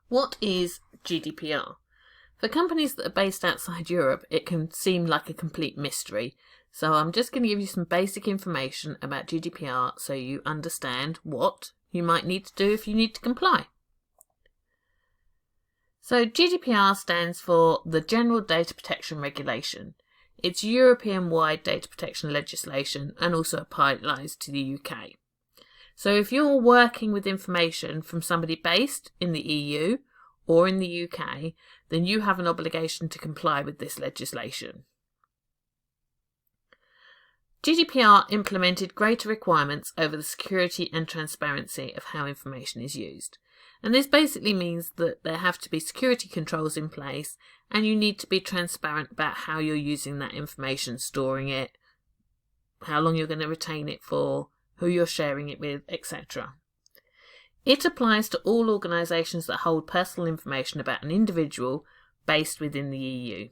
What is GDPR? For companies that are based outside Europe, it can seem like a complete mystery. So I'm just going to give you some basic information about GDPR so you understand what you might need to do if you need to comply. So GDPR stands for the General Data Protection Regulation. It's European-wide data protection legislation and also applies to the UK. So if you're working with information from somebody based in the EU or in the UK, then you have an obligation to comply with this legislation. GDPR implemented greater requirements over the security and transparency of how information is used. And this basically means that there have to be security controls in place and you need to be transparent about how you're using that information, storing it, how long you're going to retain it for, who you're sharing it with, etc. It applies to all organisations that hold personal information about an individual based within the EU.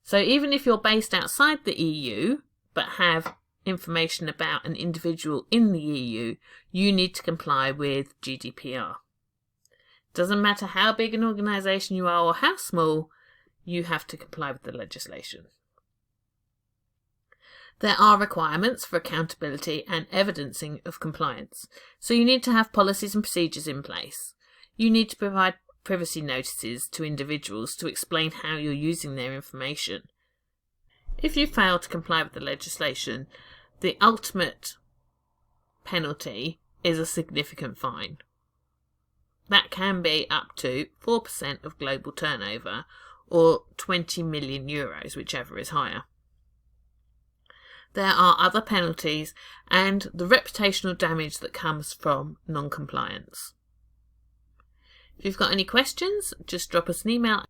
So even if you're based outside the EU but have information about an individual in the EU, you need to comply with GDPR. Doesn't matter how big an organisation you are or how small, you have to comply with the legislation. There are requirements for accountability and evidencing of compliance. So you need to have policies and procedures in place. You need to provide privacy notices to individuals to explain how you're using their information. If you fail to comply with the legislation, the ultimate penalty is a significant fine. That can be up to 4% of global turnover or 20 million euros, whichever is higher. There are other penalties and the reputational damage that comes from non-compliance. If you've got any questions, just drop us an email